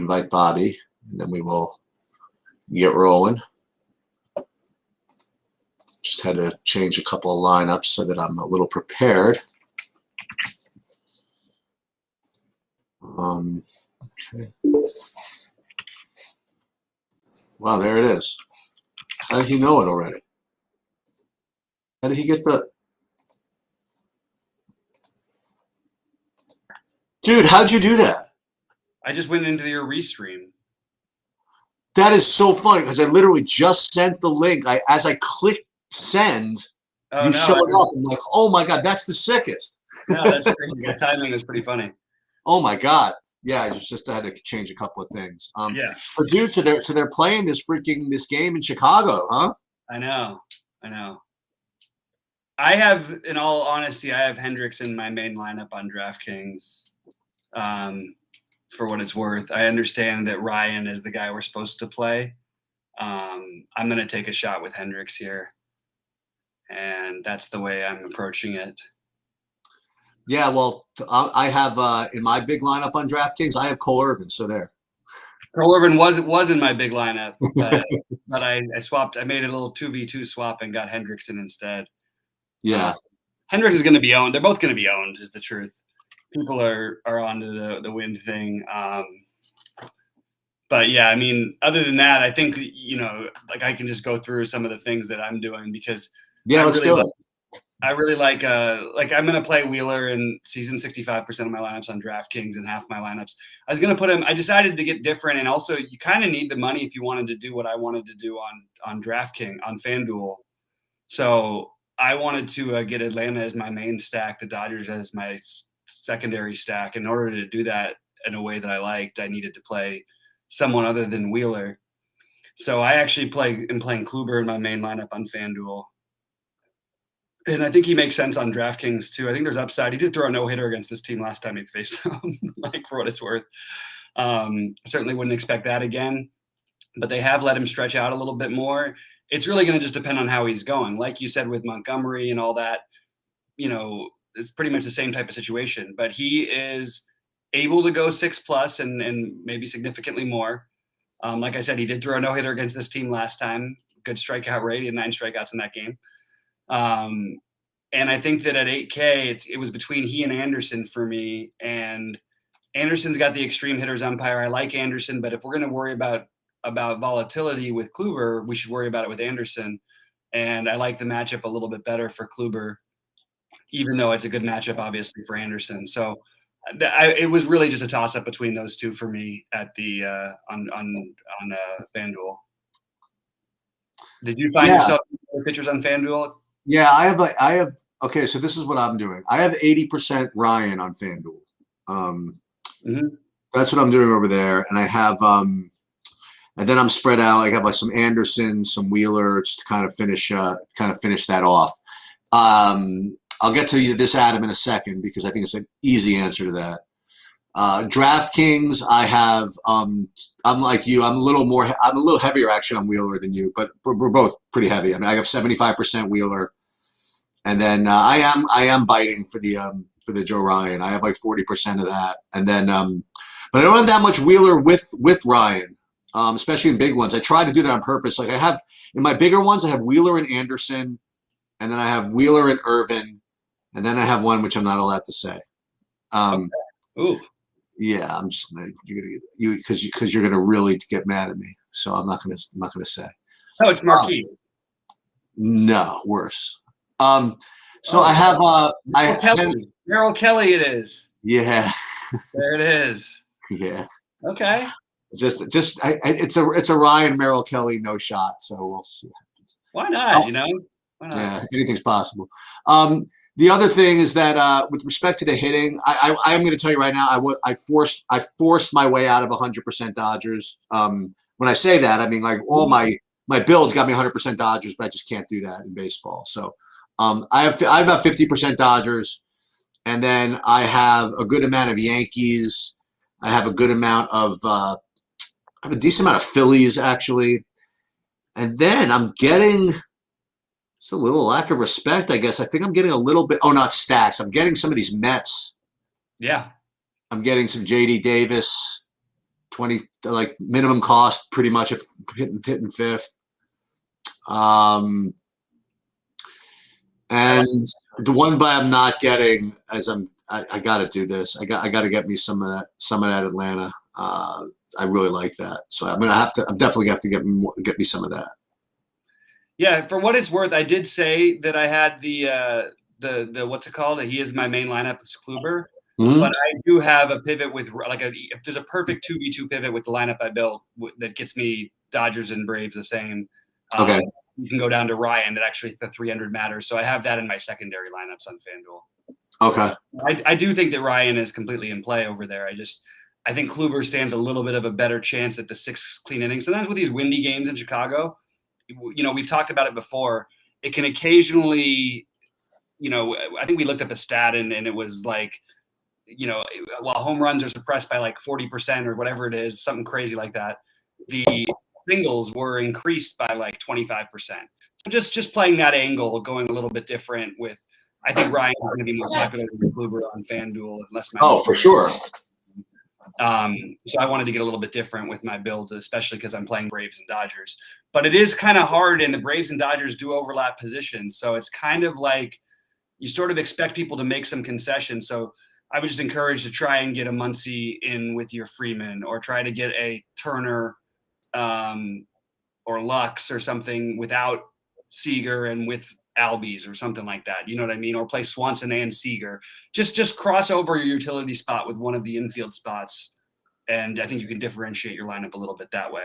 invite Bobby, and then we will get rolling. Just had to change a couple of lineups so that I'm a little prepared. Okay. Wow, there it is. How did he know it already? How did he get the... Dude, how'd you do that? I just went into your restream. That is so funny because I literally just sent the link. As I clicked send, you showed up. I'm like, oh my God, that's the sickest. No, that's crazy. That timing is pretty funny. Oh my God. Yeah, I just had to change a couple of things. Yeah. But dude, so they're playing this game in Chicago, huh? I know. I have, in all honesty, I have Hendricks in my main lineup on DraftKings. For what it's worth, I understand that Ryan is the guy we're supposed to play. I'm going to take a shot with Hendricks here, and that's the way I'm approaching it. Yeah, well, I have in my big lineup on DraftKings, I have Cole Irvin. So there. Cole Irvin was in my big lineup, but I swapped. I made a little 2v2 swap and got Hendricks in instead. Yeah, Hendricks is going to be owned. They're both going to be owned, is the truth. People are onto the wind thing. But yeah, I mean, other than that, I think, like I can just go through some of the things that I'm doing because let's do it. I really like I'm going to play Wheeler in season 65% of my lineups on DraftKings and half my lineups. I was going to put him. I decided to get different, and also you kind of need the money if you wanted to do what I wanted to do on DraftKings on FanDuel. So I wanted to get Atlanta as my main stack, the Dodgers as my secondary stack. In order to do that in a way that I liked, I needed to play someone other than Wheeler. So I actually am playing Kluber in my main lineup on FanDuel. And I think he makes sense on DraftKings too. I think there's upside. He did throw a no-hitter against this team last time he faced them, like for what it's worth. Certainly wouldn't expect that again, but they have let him stretch out a little bit more. It's really going to just depend on how he's going. Like you said with Montgomery and all that, it's pretty much the same type of situation, but he is able to go 6+ and maybe significantly more. Like I said, he did throw a no-hitter against this team last time. Good strikeout rate. He had 9 strikeouts in that game. And I think that at 8K, it was between he and Anderson for me. And Anderson's got the extreme hitters umpire. I like Anderson, but if we're going to worry about volatility with Kluber, we should worry about it with Anderson. And I like the matchup a little bit better for Kluber, even though it's a good matchup, obviously, for Anderson. So it was really just a toss-up between those two for me at the on FanDuel. Did you find yourself pitchers on FanDuel? Yeah, I have. Okay, so this is what I'm doing. I have 80% Ryan on FanDuel. That's what I'm doing over there, and I have and then I'm spread out. I have like some Anderson, some Wheeler, just to kind of finish that off. I'll get to this, Adam, in a second because I think it's an easy answer to that. DraftKings, I have. I'm like you. I'm a little heavier actually on Wheeler than you, but we're both pretty heavy. I mean, I have 75% Wheeler, and then I am biting for the Joe Ryan. I have like 40% of that, and then but I don't have that much Wheeler with Ryan, especially in big ones. I try to do that on purpose. Like I have in my bigger ones, I have Wheeler and Anderson, and then I have Wheeler and Irvin, and then I have one which I'm not allowed to say. Okay. Ooh. Yeah, I'm just because you're gonna really get mad at me. So I'm not gonna say. Oh, it's Marquis. No, worse. So I have Merrill Kelly. It is. Yeah. There it is. Yeah. Okay. It's a Ryan Merrill Kelly no shot. So we'll see what happens. Why not? Why not? Yeah, anything's possible. The other thing is that with respect to the hitting, I'm going to tell you right now, I forced my way out of 100% Dodgers. When I say that, I mean like all my builds got me 100% Dodgers, but I just can't do that in baseball. So I have about 50% Dodgers, and then I have a good amount of Yankees. I have a good amount of I have a decent amount of Phillies actually, and then I'm getting. It's a little lack of respect, I guess. I think I'm getting a little bit. Oh, not stacks. I'm getting some of these Mets. Yeah. I'm getting some J.D. Davis, 20 like minimum cost, pretty much if hitting fifth. And the one buy I'm not getting, as I got to do this. I got to get me some of that Atlanta. I really like that, so I'm definitely have to get me some of that. Yeah, for what it's worth, I did say that I had the what's it called? He is my main lineup, it's Kluber. Mm-hmm. But I do have a pivot with if there's a perfect 2v2 pivot with the lineup I built that gets me Dodgers and Braves the same. Okay. You can go down to Ryan that actually the 300 matters. So I have that in my secondary lineups on FanDuel. Okay. I do think that Ryan is completely in play over there. I think Kluber stands a little bit of a better chance at the 6 clean innings. Sometimes with these windy games in Chicago, we've talked about it before. It can occasionally, I think we looked up a stat and it was like, while home runs are suppressed by like 40% or whatever it is, something crazy like that, the singles were increased by like 25%. So just playing that angle, going a little bit different with, I think Ryan is going to be more popular than Kluber on FanDuel unless for sure. So I wanted to get a little bit different with my build, especially because I'm playing Braves and Dodgers. But it is kind of hard, and the Braves and Dodgers do overlap positions. So it's kind of like you sort of expect people to make some concessions. So I would just encourage to try and get a Muncy in with your Freeman, or try to get a Turner or Lux or something without Seager and with Albies or something like that. You know what I mean? Or play Swanson and Seager. Just cross over your utility spot with one of the infield spots, and I think you can differentiate your lineup a little bit that way.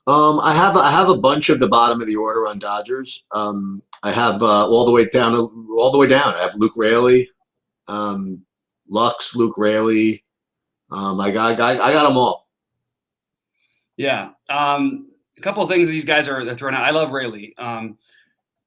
I have a bunch of the bottom of the order on Dodgers. I have all the way down. I have Luke Raley, Lux, Luke Raley. I got them all. Yeah. A couple of things these guys are throwing out. I love Raley.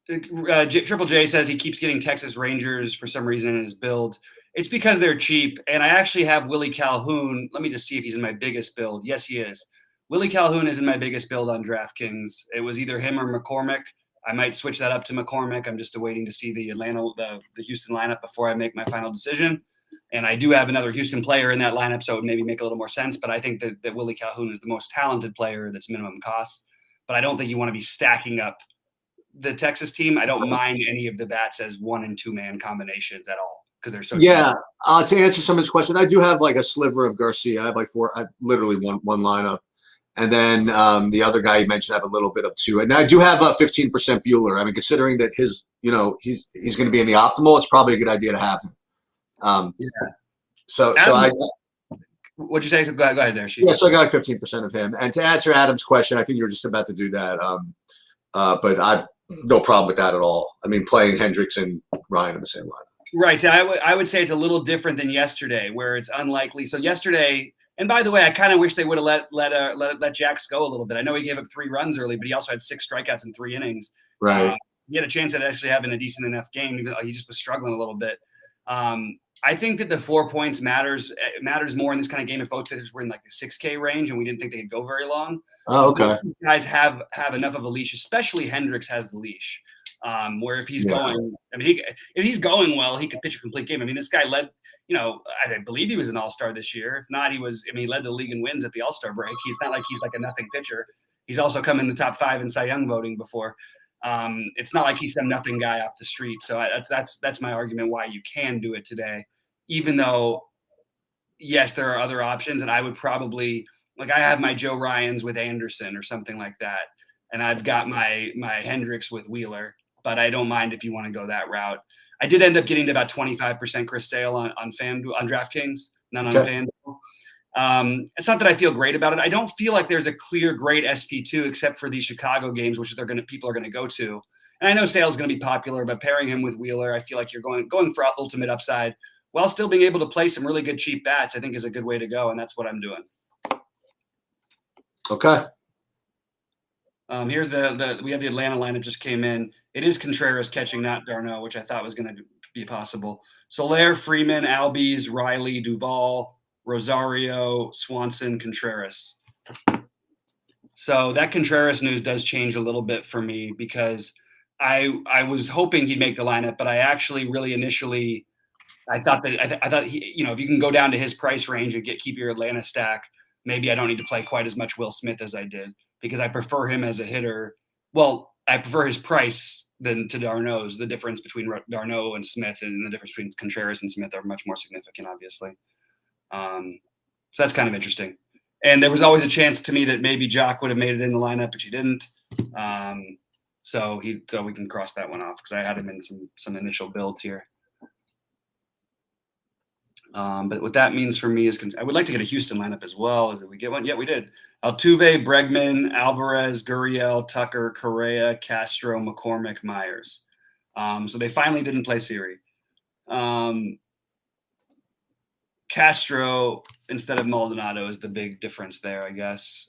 Triple J says he keeps getting Texas Rangers for some reason in his build. It's because they're cheap. And I actually have Willie Calhoun. Let me just see if he's in my biggest build. Yes, he is. Willie Calhoun is in my biggest build on DraftKings. It was either him or McCormick. I might switch that up to McCormick. I'm just waiting to see the Houston lineup before I make my final decision. And I do have another Houston player in that lineup, so it would maybe make a little more sense. But I think that Willie Calhoun is the most talented player that's minimum cost. But I don't think you want to be stacking up the Texas team. I don't mind any of the bats as 1- and 2-man combinations at all because they're so. Yeah. To answer some of his question, I do have like a sliver of Garcia. I have like 4. I literally one lineup, and then the other guy you mentioned I have a little bit of 2, and I do have a 15% Bueller. I mean, considering that he's going to be in the optimal, it's probably a good idea to have him. So what'd you say? Go ahead there. Yeah, so I got 15% of him. And to answer Adam's question, I think you were just about to do that. But I no problem with that at all. I mean, playing Hendricks and Ryan in the same lineup. Right. So I would say it's a little different than yesterday, where it's unlikely. So yesterday, and by the way, I kind of wish they would have let Jax go a little bit. I know he gave up 3 runs early, but he also had 6 strikeouts in 3 innings. Right. He had a chance at actually having a decent enough game, even though he just was struggling a little bit. I think that the 4 points matters more in this kind of game if both pitchers were in like the 6K range and we didn't think they could go very long. Oh, okay. These guys have enough of a leash, especially Hendricks has the leash. Where if he's going, I mean, if he's going well, he could pitch a complete game. I mean, this guy led, I believe he was an All-Star this year. If not, he led the league in wins at the All-Star break. He's not like he's like a nothing pitcher. He's also come in the top 5 in Cy Young voting before. It's not like he's some nothing guy off the street. So that's my argument why you can do it today, even though, yes, there are other options. And I would probably, like, I have my Joe Ryans with Anderson or something like that. And I've got my Hendricks with Wheeler, but I don't mind if you want to go that route. I did end up getting to about 25% Chris Sale on FanDuel, on DraftKings, not on FanDuel. It's not that I feel great about it. I don't feel like there's a clear great SP2 except for these Chicago games, which people are going to go to. And I know Sale's going to be popular, but pairing him with Wheeler, I feel like you're going for ultimate upside while still being able to play some really good cheap bats, I think is a good way to go. And that's what I'm doing. Okay. Here's we have the Atlanta lineup just came in. It is Contreras catching, not d'Arnaud, which I thought was going to be possible. Soler, Freeman, Albies, Riley, Duvall, Rosario, Swanson, Contreras. So that Contreras news does change a little bit for me because I was hoping he'd make the lineup, but I actually really initially I thought he, if you can go down to his price range and keep your Atlanta stack, maybe I don't need to play quite as much Will Smith as I did because I prefer him as a hitter. Well, I prefer his price than to d'Arnaud's. The difference between d'Arnaud and Smith and the difference between Contreras and Smith are much more significant, obviously. So that's kind of interesting. And there was always a chance to me that maybe Jock would have made it in the lineup, but he didn't. So we can cross that one off because I had him in some initial builds here. But what that means for me is I would like to get a Houston lineup as well. Did we get one? Yeah, we did. Altuve, Bregman, Alvarez, Gurriel, Tucker, Correa, Castro, McCormick, Myers. So they finally didn't play Siri. Castro instead of Maldonado is the big difference there, I guess.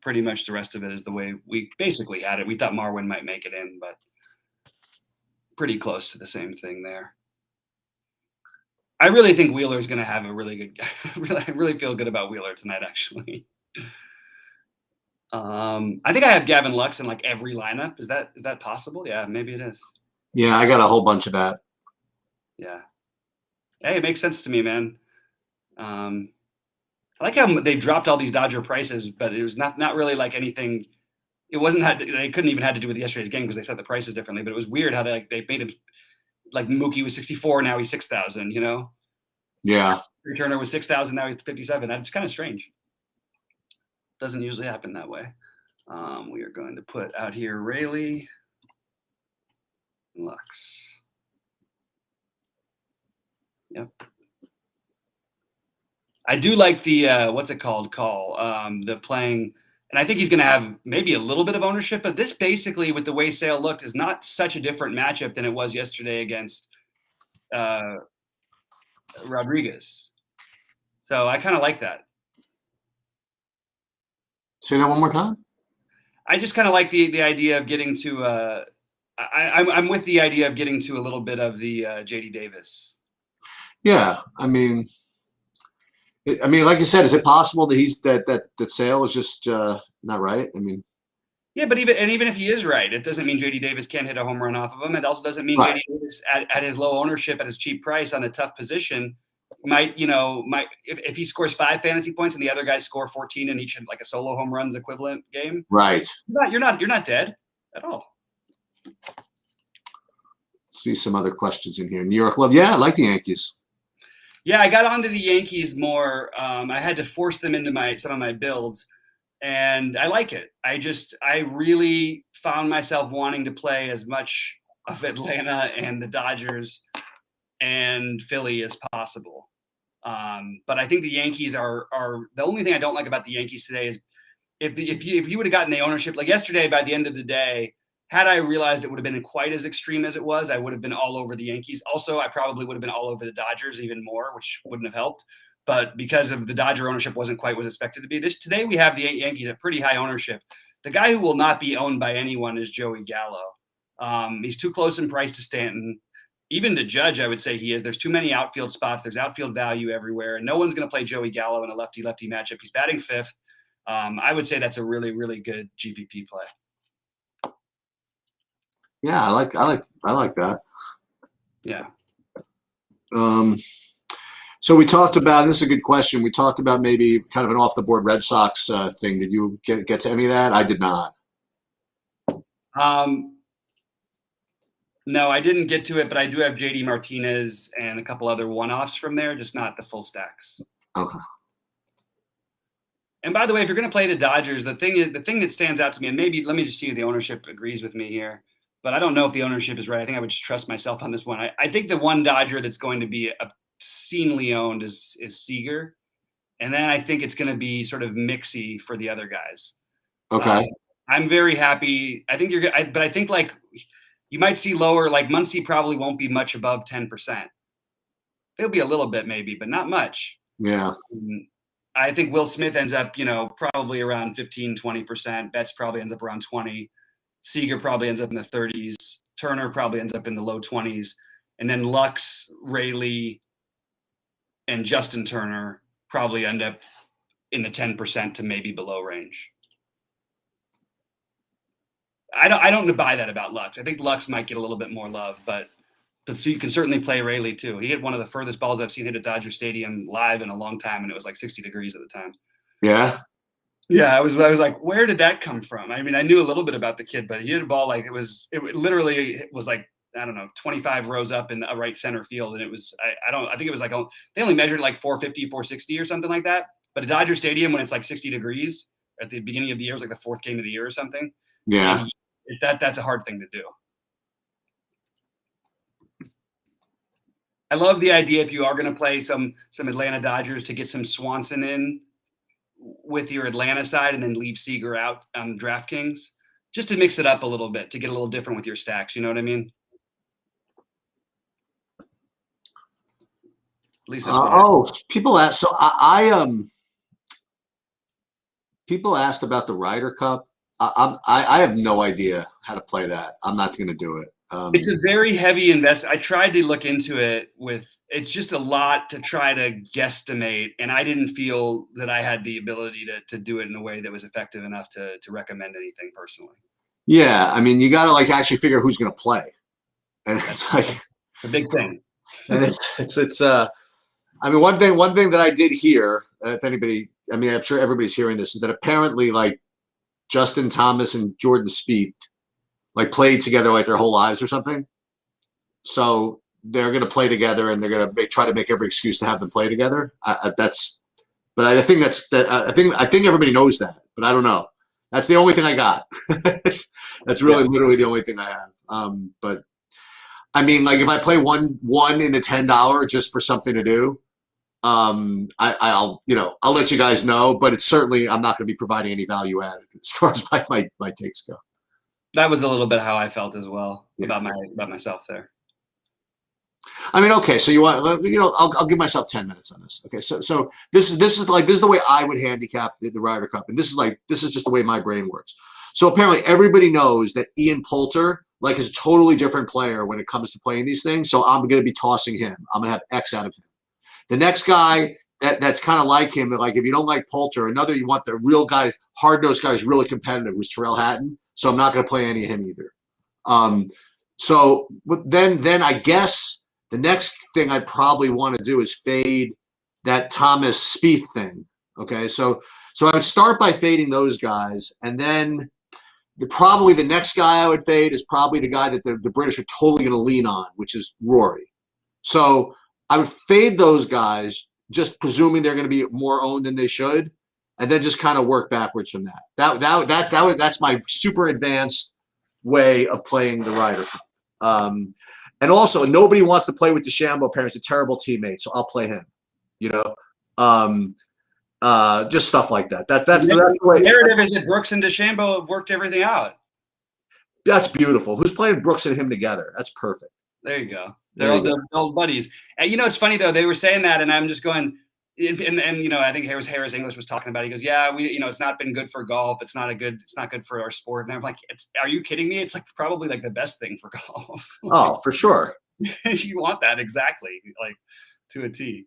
Pretty much the rest of it is the way we basically had it. We thought Marwin might make it in, but pretty close to the same thing there. I really think Wheeler is going to have a really good. I really feel good about Wheeler tonight, actually. I think I have Gavin Lux in like every lineup. Is that possible? Yeah, maybe it is. Yeah, I got a whole bunch of that. Yeah. Hey, it makes sense to me, man. I like how they dropped all these Dodger prices, but it was not really like anything. It wasn't they couldn't even had to do with yesterday's game because they set the prices differently. But it was weird how they made him like Mookie was 64, now he's 6,000. You know? Yeah. Turner was 6,000, now he's 57. That's kind of strange. Doesn't usually happen that way. We are going to put out here Rayleigh, Lux. Yep. I do like the what's it called? The playing, and I think he's going to have maybe a little bit of ownership. But this basically, with the way Sale looked, is not such a different matchup than it was yesterday against Rodriguez. So I kind of like that. Say that one more time. I just kind of like the idea of getting to. I'm with the idea of getting to a little bit of the JD Davis. Yeah, I mean, like you said, is it possible that that Sale is just not right? I mean, yeah, but even if he is right, it doesn't mean JD Davis can't hit a home run off of him. It also doesn't mean JD Davis at his low ownership, at his cheap price, on a tough position, might if he scores 5 fantasy points and the other guys score 14 in each, like a solo home runs equivalent game, right? You're not dead at all. See some other questions in here. New York Love, yeah, I like the Yankees. Yeah, I got onto the Yankees more. I had to force them into some of my builds, and I like it. I really found myself wanting to play as much of Atlanta and the Dodgers and Philly as possible. But I think the Yankees are the only thing I don't like about the Yankees today is if you would have gotten the ownership, like yesterday, by the end of the day, had I realized it would have been quite as extreme as it was, I would have been all over the Yankees. Also, I probably would have been all over the Dodgers even more, which wouldn't have helped. But because of the Dodger ownership wasn't quite what expected to be, today we have the Yankees at pretty high ownership. The guy who will not be owned by anyone is Joey Gallo. He's too close in price to Stanton. Even to Judge, I would say he is. There's too many outfield spots. There's outfield value everywhere. And no one's going to play Joey Gallo in a lefty-lefty matchup. He's batting 5th. I would say that's a really, really good GPP play. Yeah, I like that. Yeah. So we talked about, this is a good question. We talked about maybe kind of an off the board Red Sox thing. Did you get to any of that? I did not. No, I didn't get to it, but I do have JD Martinez and a couple other one-offs from there, just not the full stacks. Okay. And by the way, if you're going to play the Dodgers, the thing that stands out to me, and maybe let me just see if the ownership agrees with me here, but I don't know if the ownership is right. I think I would just trust myself on this one. I think the one Dodger that's going to be obscenely owned is Seager, and then I think it's going to be sort of mixy for the other guys. Okay. I'm very happy. I think but I think like you might see lower. Like Muncy probably won't be much above 10%. It'll be a little bit maybe, but not much. Yeah. I think Will Smith ends up, probably around 15, 20%. Betts probably ends up around 20. Seager probably ends up in the 30s. Turner probably ends up in the low 20s. And then Lux, Rayleigh, and Justin Turner probably end up in the 10% to maybe below range. I don't buy that about Lux. I think Lux might get a little bit more love, but so you can certainly play Rayleigh too. He hit one of the furthest balls I've seen hit at Dodger Stadium live in a long time, and it was like 60 degrees at the time. Yeah. Yeah, I was like, where did that come from? I mean, I knew a little bit about the kid, but he had a ball like literally it was like, I don't know, 25 rows up in the right center field. And it was, I think it was like, they only measured like 450, 460 or something like that. But at Dodger Stadium, when it's like 60 degrees at the beginning of the year, it's like the fourth game of the year or something. Yeah. That's a hard thing to do. I love the idea if you are going to play some Atlanta Dodgers to get some Swanson in with your Atlanta side and then leave Seager out on DraftKings, just to mix it up a little bit, to get a little different with your stacks. You know what I mean? At least that's people ask. So people asked about the Ryder Cup. I have no idea how to play that. I'm not going to do it. It's a very heavy investment. I tried to look into it it's just a lot to try to guesstimate. And I didn't feel that I had the ability to do it in a way that was effective enough to recommend anything personally. Yeah. I mean, you got to like actually figure who's going to play. And it's like it's a big thing. And I mean, one thing that I did hear, if anybody, I mean, I'm sure everybody's hearing this, is that apparently like Justin Thomas and Jordan Spieth like played together like their whole lives or something. So they're going to play together and they're going to try to make every excuse to have them play together. I think everybody knows that, but I don't know. That's the only thing I got. That's really literally the only thing I have. But I mean, like if I play one in the $10 just for something to do, I'll let you guys know, but it's certainly, I'm not going to be providing any value added as far as my takes go. That was a little bit how I felt as well about myself there. I mean, okay, so I'll give myself 10 minutes on this. Okay, so this is the way I would handicap the Ryder Cup, and this is just the way my brain works. So apparently everybody knows that Ian Poulter like is a totally different player when it comes to playing these things. So I'm going to be tossing him. I'm going to have X out of him. The next guy that's kind of like him, like if you don't like Poulter, you want the real guy, hard-nosed guy who's really competitive, was Tyrrell Hatton. So I'm not going to play any of him either. So then I guess the next thing I probably want to do is fade that Thomas Spieth thing. Okay, so I would start by fading those guys, and then probably the next guy I would fade is probably the guy that the British are totally going to lean on, which is Rory. So I would fade those guys, just presuming they're going to be more owned than they should, and then just kind of work backwards from that. That's my super advanced way of playing the Ryder Cup. And also, nobody wants to play with DeChambeau. Apparently, he's a terrible teammate, so I'll play him. Just stuff like that. That's the way. The narrative is that Brooks and DeChambeau have worked everything out. That's beautiful. Who's playing Brooks and him together? That's perfect. There you go. They're old buddies. And it's funny though. They were saying that, and I'm just going. And I think Harris English was talking about it. He goes, yeah, it's not been good for golf. It's not good for our sport. And I'm like, are you kidding me? It's like probably like the best thing for golf. Oh, for sure. You want that exactly, like to a T.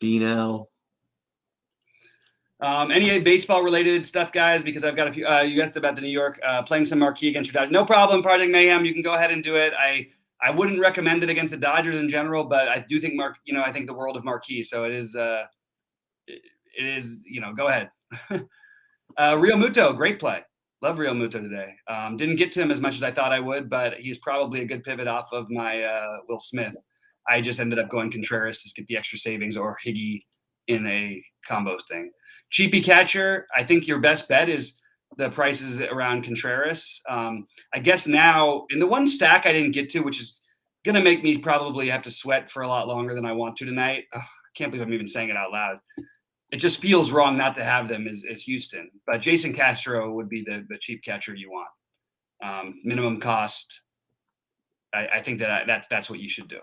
Finau. Any baseball related stuff, guys? Because I've got a few. You asked about the New York playing some marquee against your Dodgers. No problem, Project Mayhem. You can go ahead and do it. I wouldn't recommend it against the Dodgers in general, but I do think I think the world of marquee. So it is. Go ahead. Real Muto, great play. Love Real Muto today. Didn't get to him as much as I thought I would, but he's probably a good pivot off of my Will Smith. I just ended up going Contreras to get the extra savings, or Higgy in a combo thing. Cheapy catcher, I think your best bet is the prices around Contreras. I guess now, in the one stack I didn't get to, which is going to make me probably have to sweat for a lot longer than I want to tonight. I can't believe I'm even saying it out loud. It just feels wrong not to have them is Houston. But Jason Castro would be the cheap catcher you want. Minimum cost. I think that's what you should do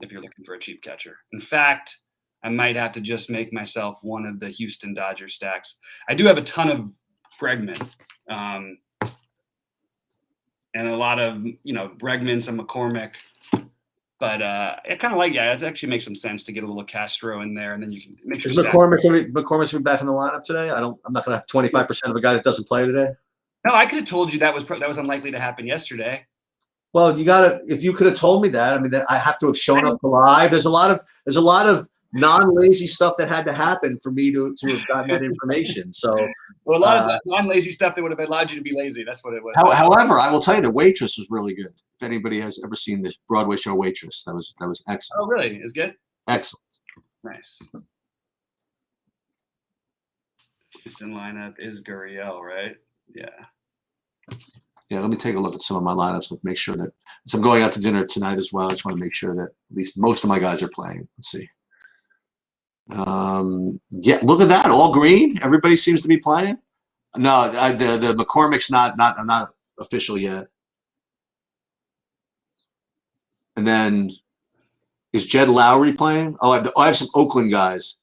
if you're looking for a cheap catcher. In fact, I might have to just make myself one of the Houston Dodgers stacks. I do have a ton of Bregman, and a lot of Bregman, some McCormick, but I kind of like it actually makes some sense to get a little Castro in there, and then you can make sure. Is McCormick's been back in the lineup today? I'm not going to have 25% of a guy that doesn't play today. No, I could have told you that was unlikely to happen yesterday. Well, if you could have told me that, I mean, then I have to have shown up live. There's a lot of non-lazy stuff that had to happen for me to have gotten that information. So, Well, a lot of non-lazy stuff that would have allowed you to be lazy. That's what it was. However, I will tell you, the Waitress was really good. If anybody has ever seen the Broadway show Waitress, that was excellent. Oh, really? It's good. Excellent. Nice. Houston lineup is Gurriel, right? Yeah. Yeah, let me take a look at some of my lineups and make sure that, so I'm going out to dinner tonight as well. I just want to make sure that at least most of my guys are playing. Let's see. Yeah, look at that, all green. Everybody seems to be playing. No, the McCormick's not official yet. And then is Jed Lowry playing? Oh, I have some Oakland guys.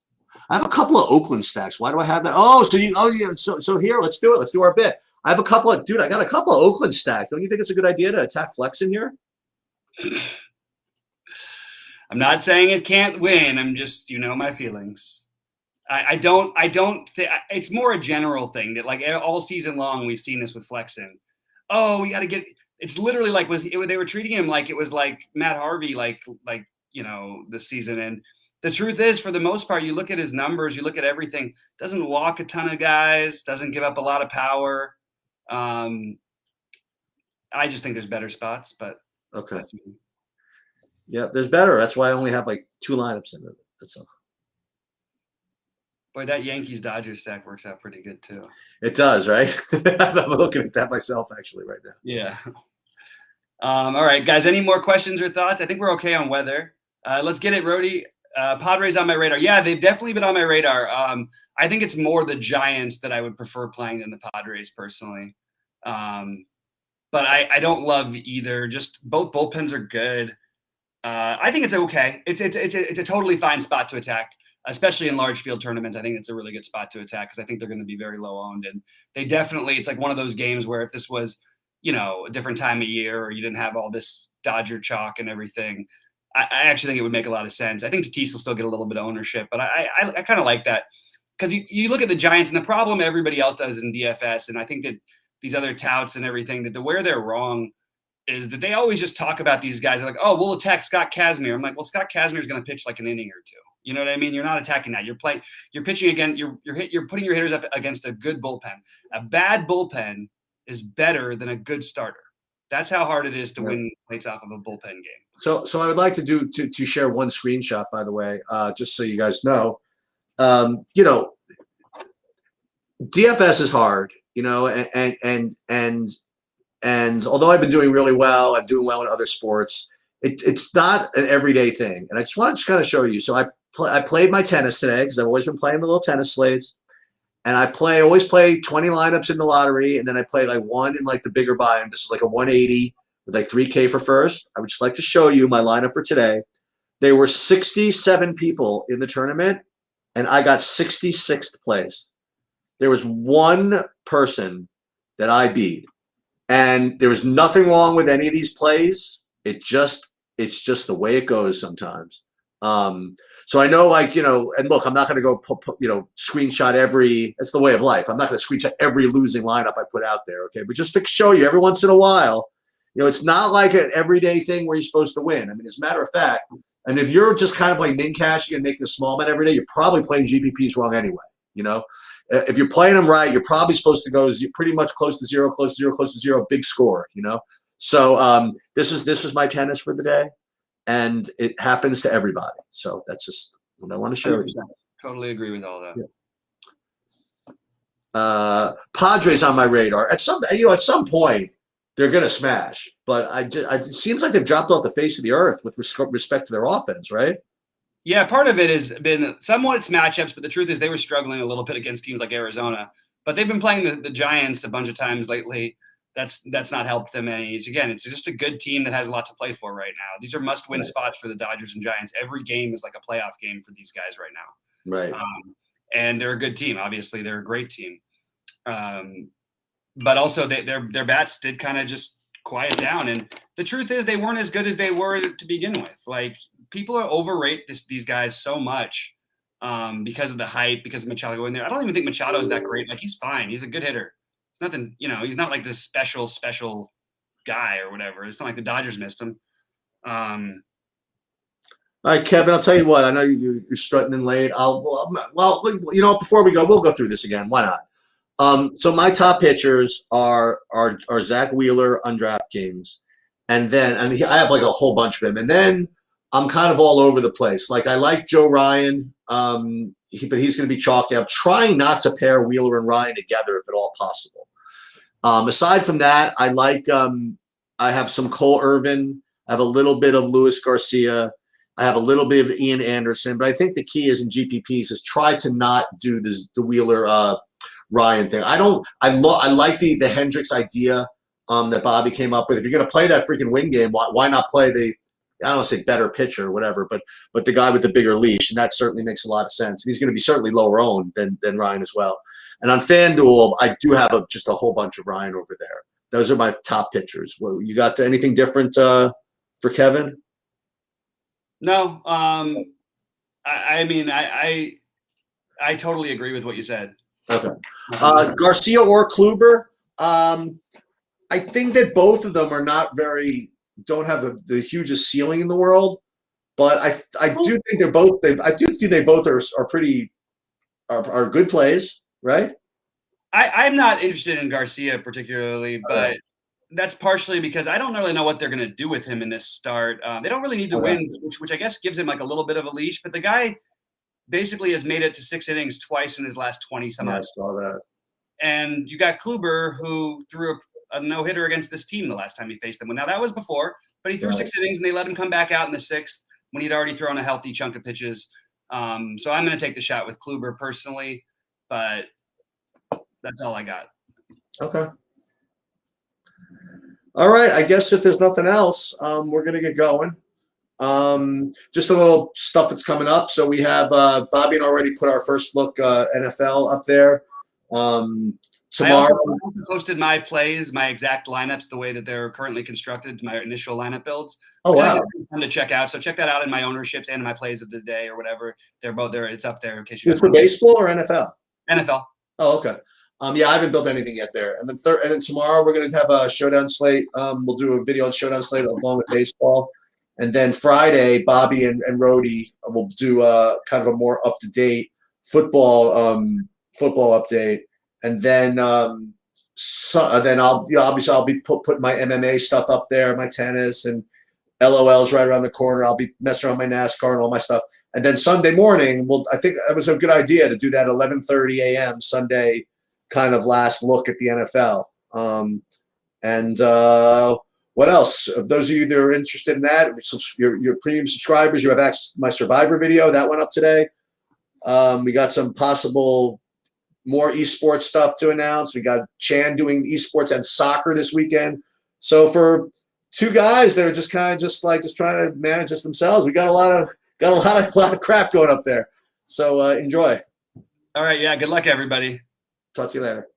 I have a couple of Oakland stacks. Why do I have that? Oh, yeah. So here, let's do it. Let's do our bit. I have a couple of, dude, I got a couple of Oakland stacks. Don't you think it's a good idea to attack flex in here? I'm not saying it can't win. I'm just, my feelings. I don't think it's more a general thing that like all season long, we've seen this with flexing. Oh, we got to it's literally like, they were treating him like it was like Matt Harvey, this season. And the truth is, for the most part, you look at his numbers, you look at everything, doesn't walk a ton of guys, doesn't give up a lot of power. I just think there's better spots, but okay. Yeah, there's better. That's why I only have like 2 lineups in it. That's all. Boy, that Yankees Dodgers stack works out pretty good too. It does, right? I'm looking at that myself actually right now. Yeah. All right, guys. Any more questions or thoughts? I think we're okay on weather. Let's get it, Rody. Padres on my radar. Yeah, they've definitely been on my radar. I think it's more the Giants that I would prefer playing than the Padres personally. But I don't love either. Just both bullpens are good. I think it's okay. It's a totally fine spot to attack, especially in large field tournaments. I think it's a really good spot to attack because I think they're going to be very low owned. And they definitely, it's like one of those games where if this was, a different time of year or you didn't have all this Dodger chalk and everything, I actually think it would make a lot of sense. I think Tatis will still get a little bit of ownership, but I kind of like that because you look at the Giants and the problem everybody else does in DFS. And I think that these other touts and everything, that where they're wrong is that they always just talk about these guys. They're like, oh, we'll attack Scott Kazmir. I'm like, well, Scott Kazmir is going to pitch like an inning or two. You know what I mean? You're not attacking that. You're pitching again. You're putting your hitters up against a good bullpen. A bad bullpen is better than a good starter. That's how hard it is to win plates off of a bullpen game. So I would like to share one screenshot, by the way, just so you guys know. DFS is hard, and although I've been doing really well, I'm doing well in other sports. It's not an everyday thing, and I just want to kind of show you. So I played my tennis today because I've always been playing the little tennis slates, and I always play 20 lineups in the lottery, and then I play like one in like the bigger buy-in. This is like a 180 with like 3K for first. I would just like to show you my lineup for today. There were 67 people in the tournament, and I got 66th place. There was one person that I beat, and there was nothing wrong with any of these plays. It's just the way it goes sometimes. So I know, and look, I'm not going to go, screenshot it's the way of life. I'm not going to screenshot every losing lineup I put out there. Okay. But just to show you every once in a while, it's not like an everyday thing where you're supposed to win. I mean, as a matter of fact, and if you're just kind of like min cashing and making a small bet every day, you're probably playing GPPs wrong anyway. If you're playing them right, you're probably supposed to go pretty much close to zero, big score, So this is my tennis for the day, and it happens to everybody. So that's just what I want to share with you. Totally agree with all that. Yeah. Padres on my radar. At some point, they're going to smash, but it seems like they've dropped off the face of the earth with respect to their offense, right? Yeah, part of it has been somewhat it's matchups, but the truth is they were struggling a little bit against teams like Arizona. But they've been playing the Giants a bunch of times lately. That's not helped them any. Again, it's just a good team that has a lot to play for right now. These are must-win spots for the Dodgers and Giants. Every game is like a playoff game for these guys right now. Right. And they're a good team. Obviously, they're a great team. But also their bats did kind of just quiet down. And the truth is they weren't as good as they were to begin with. Like, people are overrate these guys so much because of the hype, because of Machado going there. I don't even think Machado is that great. Like, he's fine. He's a good hitter. It's nothing, he's not like this special guy or whatever. It's not like the Dodgers missed him. All right, Kevin, I'll tell you what. I know you're strutting in late. Well, you know, before we go, we'll go through this again. Why not? So my top pitchers are Zach Wheeler on DraftKings, and then I have like a whole bunch of them, and then I'm kind of all over the place. Like I like Joe Ryan, but he's going to be chalky. I'm trying not to pair Wheeler and Ryan together if at all possible. Aside from that, I like I have some Cole Irvin. I have a little bit of Luis Garcia. I have a little bit of Ian Anderson, but I think the key is in GPPs is try to not do the Wheeler Ryan thing. I like the Hendricks idea that Bobby came up with. If you're going to play that freaking win game, why not play the, I don't want to say better pitcher or whatever, but the guy with the bigger leash, and that certainly makes a lot of sense. He's going to be certainly lower owned than Ryan as well. And on FanDuel, I do have just a whole bunch of Ryan over there. Those are my top pitchers. Well, you got anything different for Kevin? No, I mean, I totally agree with what you said. Okay. Garcia or Kluber, I think that both of them are don't have the hugest ceiling in the world, but I do think they both are good plays, right? I'm not interested in Garcia particularly, but that's partially because I don't really know what they're going to do with him in this start. They don't really need to win, which I guess gives him like a little bit of a leash. But the guy basically has made it to 6 innings twice in his last 20 some odd. I saw that. And you got Kluber, who threw a no-hitter against this team the last time he faced them. Well, now that was before, but he threw 6 innings and they let him come back out in the 6th when he'd already thrown a healthy chunk of pitches. So I'm going to take the shot with Kluber personally, but that's all I got. Okay. All right. I guess if there's nothing else, we're going to get going. Just a little stuff that's coming up. So we have Bobby and already put our first look NFL up there. Tomorrow, I also posted my plays, my exact lineups, the way that they're currently constructed, my initial lineup builds. Oh, wow. Fun to check out. So check that out in my ownerships and in my plays of the day or whatever. They're both there. It's up there in case you. It's for baseball or NFL? NFL. Oh, okay. Yeah, I haven't built anything yet there. And then tomorrow we're going to have a showdown slate. We'll do a video on showdown slate along with baseball. And then Friday, Bobby and Rhodey will do kind of a more up-to-date football update. And then obviously I'll be putting my MMA stuff up there, my tennis, and LOL's right around the corner. I'll be messing around my NASCAR and all my stuff. And then Sunday morning, I think it was a good idea to do that 11:30 a.m. Sunday kind of last look at the NFL. What else? If those of you that are interested in that, your premium subscribers, you have access to my Survivor video. That went up today. We got some possible more esports stuff to announce. We got Chan doing esports and soccer this weekend. So for two guys that are just trying to manage this themselves, we got a lot of crap going up there. So enjoy. All right. Yeah. Good luck, everybody. Talk to you later.